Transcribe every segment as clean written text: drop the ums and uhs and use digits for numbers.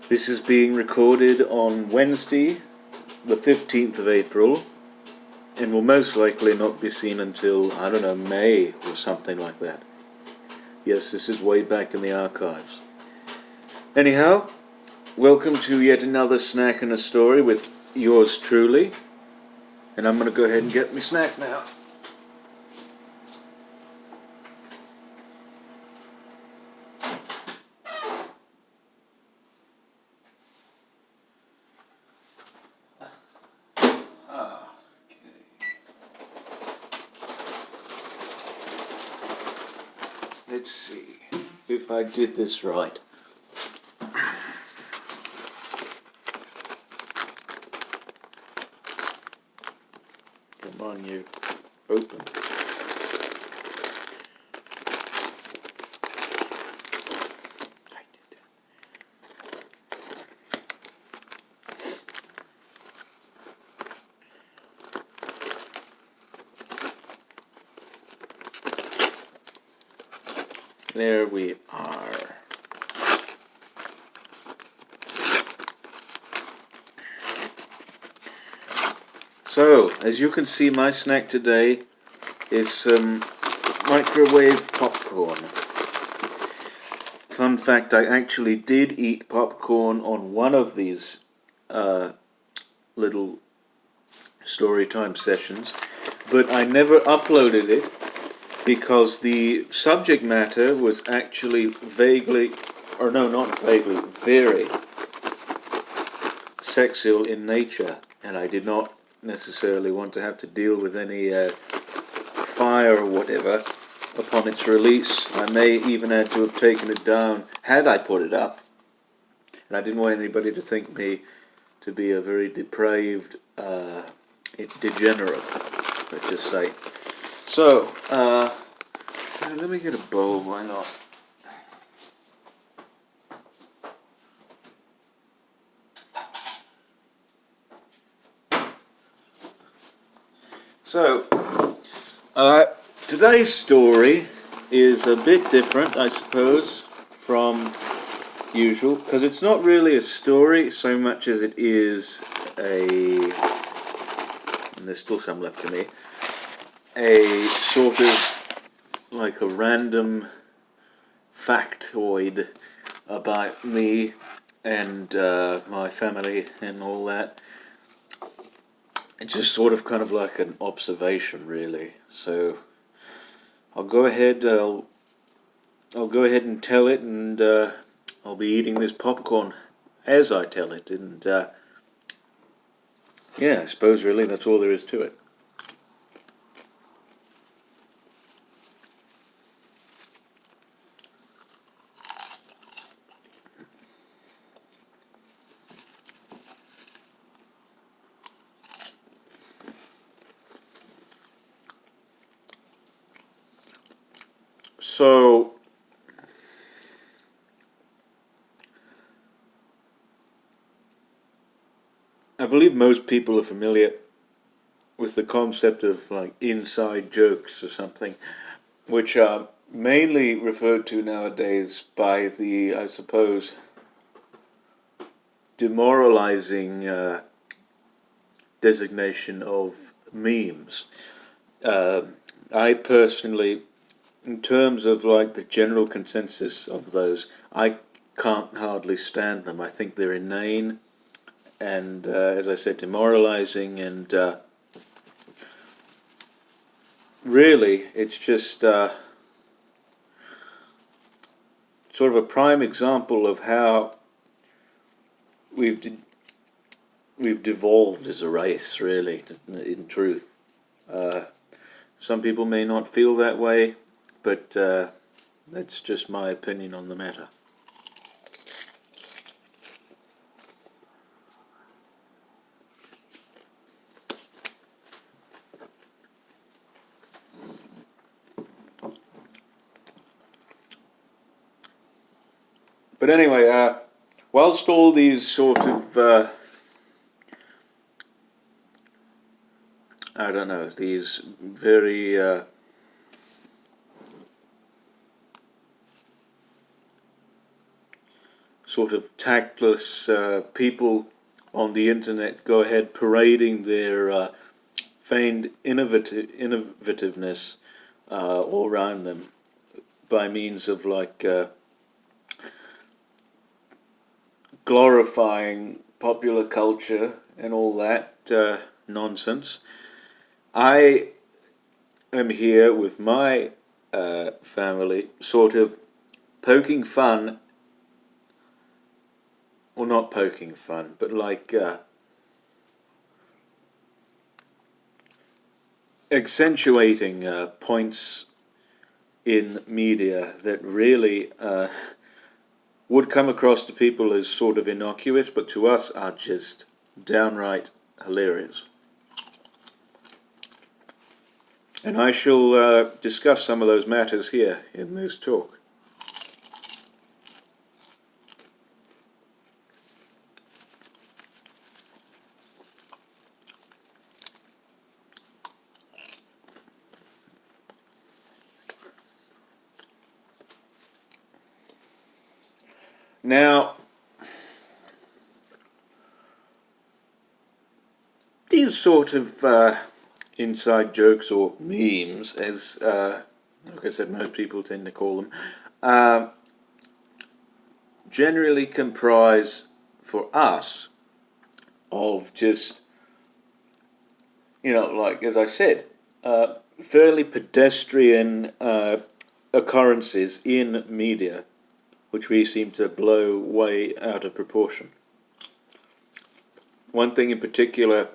This is being recorded on Wednesday, the 15th of April, and will most likely not be seen until, I don't know, May or something like that. Yes, this is way back in the archives. Anyhow, welcome to yet another snack and a story with yours truly. And I'm going to go ahead and get my snack now. Let's see if I did this right. Come on, you. Open. There we are. So, as you can see, my snack today is some microwave popcorn. Fun fact, I actually did eat popcorn on one of these little story time sessions, but I never uploaded it because the subject matter was actually very sexual in nature, and I did not necessarily want to have to deal with any fire or whatever upon its release. I may even had to have taken it down had I put it up, and I didn't want anybody to think me to be a very depraved degenerate, let's just say. So, let me get a bowl, why not? So, today's story is a bit different, I suppose, from usual, because it's not really a story so much as it is and there's still some left to me, a sort of like a random factoid about me and my family and all that. It's just sort of kind of like an observation, really. So I'll go ahead and tell it, and I'll be eating this popcorn as I tell it, and yeah, I suppose really that's all there is to it. So, I believe most people are familiar with the concept of like inside jokes or something, which are mainly referred to nowadays by the, I suppose, demoralizing designation of memes. I personally, in terms of like the general consensus of those, I can't hardly stand them. I think they're inane and, as I said, demoralizing, and really, it's just sort of a prime example of how we've devolved as a race, really, in truth. Some people may not feel that way, but that's just my opinion on the matter. But anyway, whilst all these sort of, I don't know, these very sort of tactless people on the internet go ahead parading their feigned innovativeness all around them by means of like glorifying popular culture and all that nonsense. I am here with my family, sort of poking fun, or not poking fun, but like accentuating points in media that really would come across to people as sort of innocuous, but to us are just downright hilarious. And I shall discuss some of those matters here in this talk. Now, these sort of inside jokes or memes, as like I said, most people tend to call them, generally comprise for us of just, like as I said, fairly pedestrian occurrences in media, which we seem to blow way out of proportion. One thing in particular,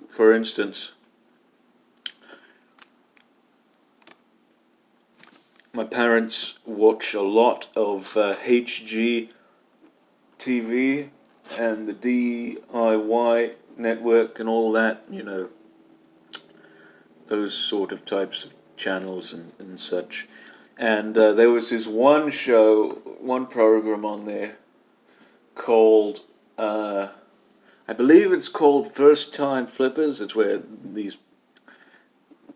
for instance, my parents watch a lot of HG TV and the DIY network and all that, those sort of types of channels and such. And there was this one program on there called, I believe it's called First Time Flippers. It's where these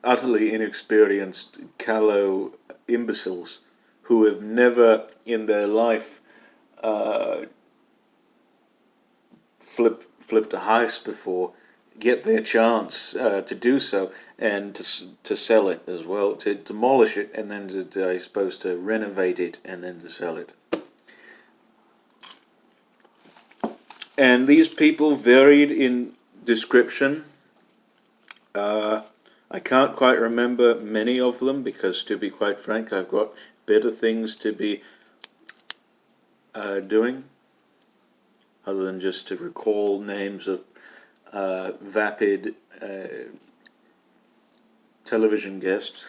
utterly inexperienced, callow imbeciles who have never in their life flipped a heist before get their chance to do so, and to sell it as well, to demolish it, and then I suppose to renovate it, and then to sell it. And these people varied in description. I can't quite remember many of them because, to be quite frank, I've got better things to be doing other than just to recall names of vapid television guests.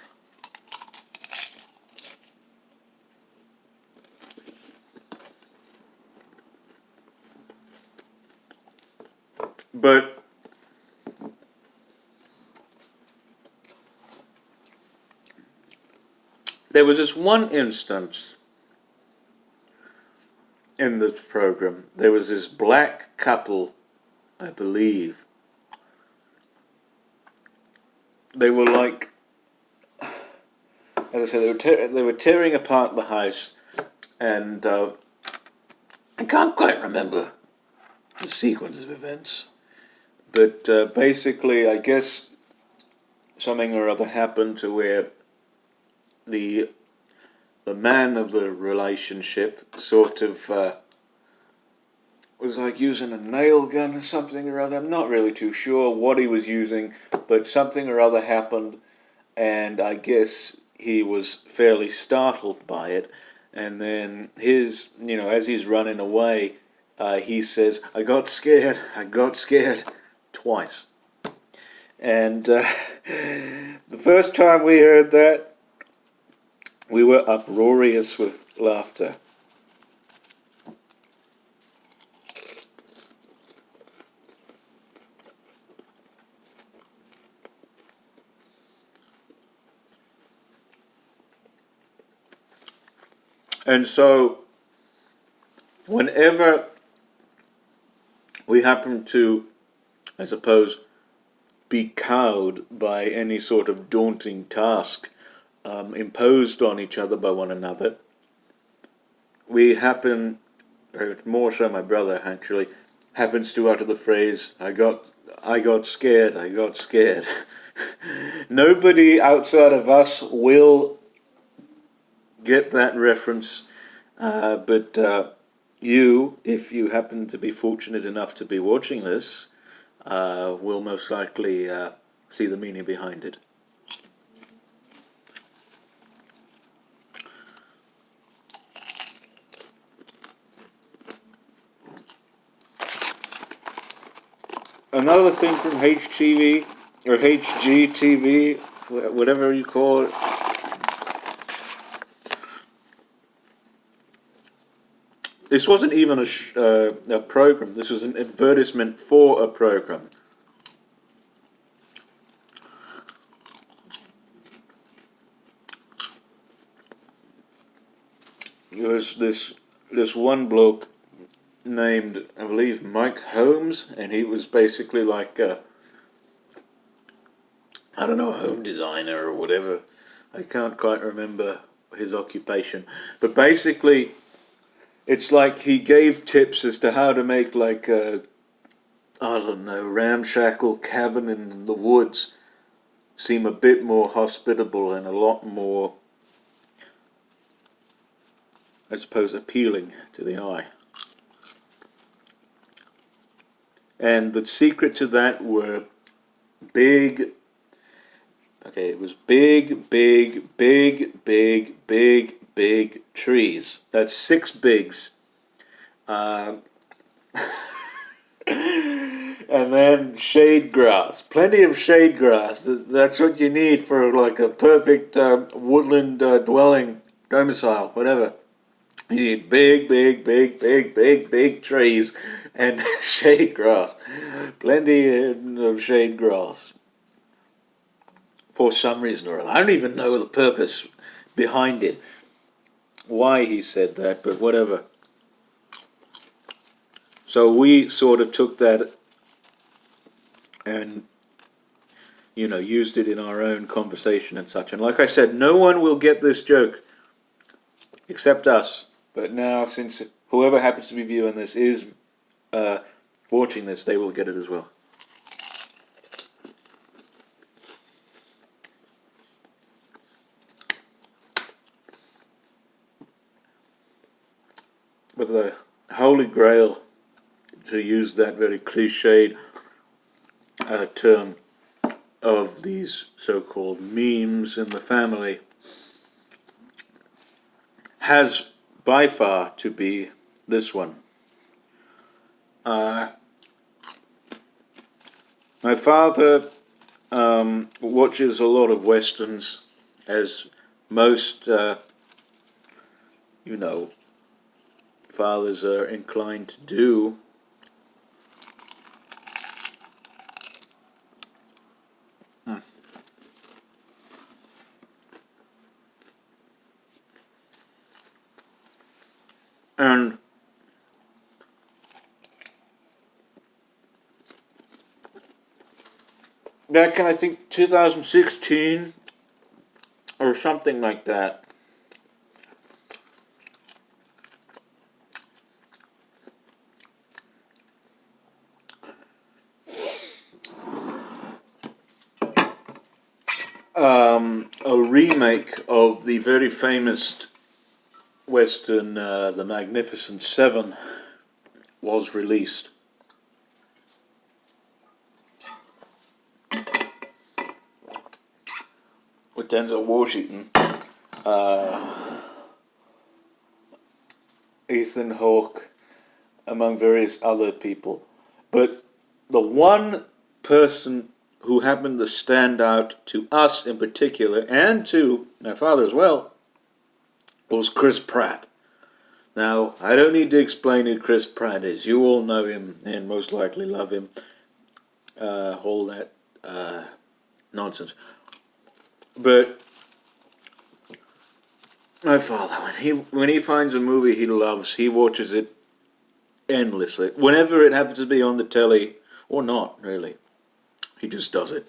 But there was this one instance in this program. There was this black couple, I believe. They were like, as I said, they were tearing apart the house, and I can't quite remember the sequence of events, but basically, I guess something or other happened to where the man of the relationship sort of was like using a nail gun or something or other. I'm not really too sure what he was using, but something or other happened, and I guess he was fairly startled by it. And then as he's running away, he says, I got scared, twice. And the first time we heard that, we were uproarious with laughter. And so, whenever we happen to, I suppose, be cowed by any sort of daunting task imposed on each other by one another, we happen more so my brother actually, happens to utter the phrase, I got scared, I got scared. Nobody outside of us will get that reference, but you, if you happen to be fortunate enough to be watching this, will most likely see the meaning behind it. Another thing from HTV, or HGTV, whatever you call it. This wasn't even a program, this was an advertisement for a program. There was this one bloke named, I believe, Mike Holmes, and he was basically like I don't know, a home designer or whatever. I can't quite remember his occupation, but basically it's like he gave tips as to how to make like a, I don't know, ramshackle cabin in the woods seem a bit more hospitable and a lot more, I suppose, appealing to the eye. And the secret to that were big, okay, it was big, big, big, big, big, big trees. That's 6 bigs. And then shade grass, plenty of shade grass. That's what you need for like a perfect woodland dwelling, domicile, whatever. You need big, big, big, big, big, big trees and shade grass. Plenty of shade grass. For some reason or other. I don't even know the purpose behind it, why he said that, but whatever. So we sort of took that and, you know, used it in our own conversation and such. And like I said, no one will get this joke except us. But now, since whoever happens to be viewing this is watching this, they will get it as well. But the holy grail, to use that very cliched term, of these so-called memes in the family, has by far to be this one. My father watches a lot of westerns, as most, you know, fathers are inclined to do. And back in, I think, 2016 or something like that, a remake of the very famous Western, The Magnificent Seven, was released. With Denzel Washington, Ethan Hawke, among various other people. But the one person who happened to stand out to us in particular, and to my father as well, was Chris Pratt. Now, I don't need to explain who Chris Pratt is. You all know him and most likely love him. All that nonsense. But my father, when he finds a movie he loves, he watches it endlessly. Whenever it happens to be on the telly, or not, really. He just does it.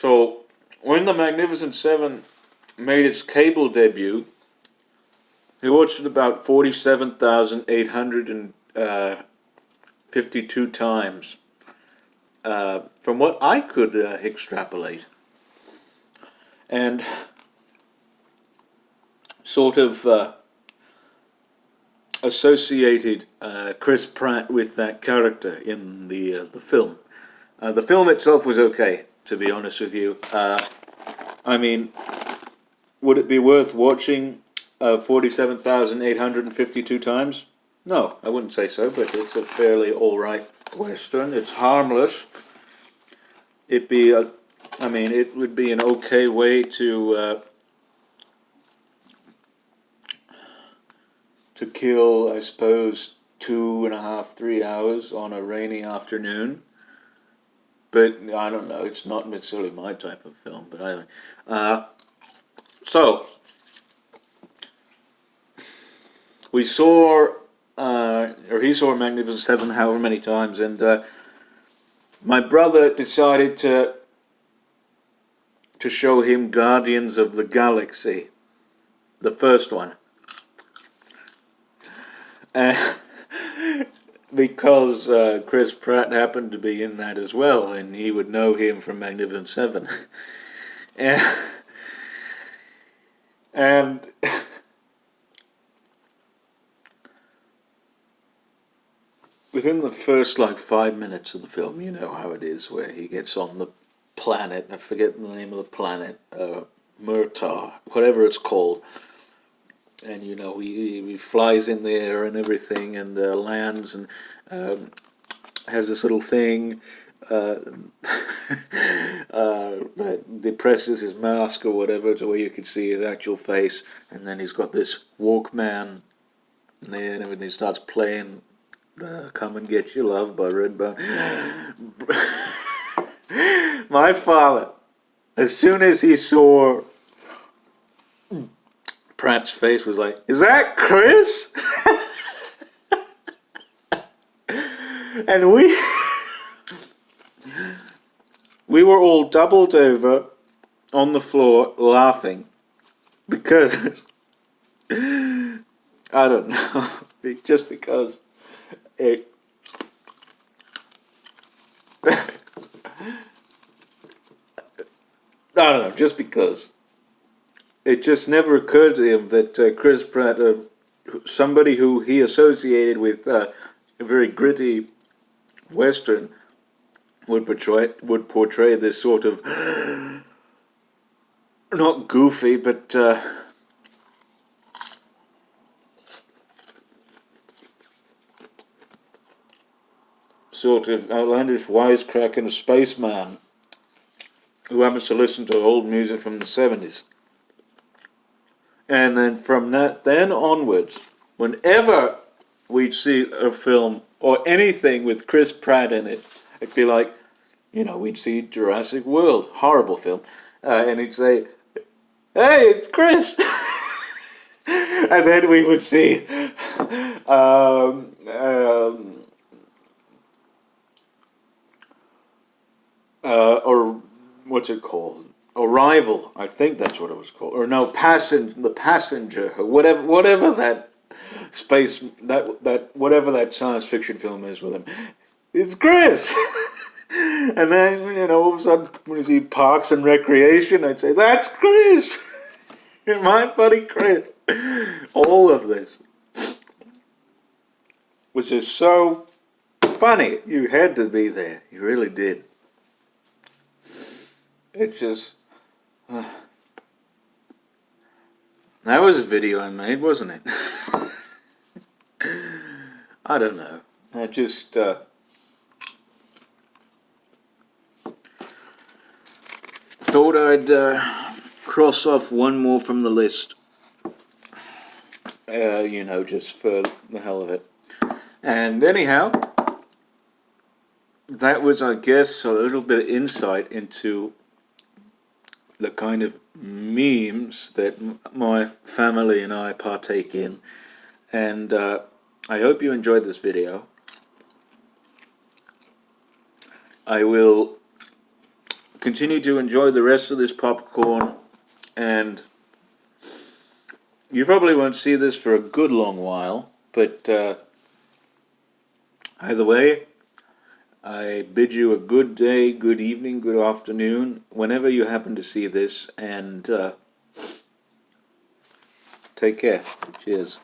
So, when The Magnificent Seven made its cable debut, he watched it about 47,852 times, from what I could extrapolate. And sort of associated Chris Pratt with that character in the film. The film itself was okay, to be honest with you. I mean, would it be worth watching 47,852 times? No, I wouldn't say so, but it's a fairly alright Western. It's harmless. It would be an okay way to kill, I suppose, 2.5, 3 hours on a rainy afternoon. But I don't know, it's not necessarily my type of film, but anyway. So, we saw, or he saw Magnificent Seven however many times, and my brother decided to show him Guardians of the Galaxy, the first one. Because Chris Pratt happened to be in that as well, and he would know him from Magnificent Seven. and within the first 5 minutes of the film, you know how it is, where he gets on the planet, I forget the name of the planet, Murtaugh, whatever it's called. And he flies in there and everything, and lands, and has this little thing that depresses his mask or whatever to where you can see his actual face, and then he's got this Walkman there, and everything starts playing "Come and Get Your Love" by Redbone. My father, as soon as he saw Pratt's face, was like, "Is that Chris?" And we were all doubled over on the floor laughing because I don't know, just because it I don't know, just because it just never occurred to him that Chris Pratt, somebody who he associated with a very gritty Western, would portray this sort of not goofy, but sort of outlandish wisecracking spaceman who happens to listen to old music from the 70s. And then from that then onwards, whenever we'd see a film or anything with Chris Pratt in it, it'd be like, we'd see Jurassic World, horrible film, and he'd say, "Hey, it's Chris." And then we would see or what's it called? Arrival, I think that's what it was called, or no, The Passenger, or whatever that whatever that science fiction film is with him. It's Chris. And then all of a sudden when you see Parks and Recreation, I'd say, "That's Chris." My buddy Chris. All of this, which is so funny. You had to be there. You really did. It just that was a video I made, wasn't it? I don't know. I just thought I'd cross off one more from the list. Just for the hell of it. And anyhow, that was, I guess, a little bit of insight into the kind of memes that my family and I partake in. And I hope you enjoyed this video. I will continue to enjoy the rest of this popcorn, and you probably won't see this for a good long while, but either way, I bid you a good day, good evening, good afternoon, whenever you happen to see this, and take care. Cheers.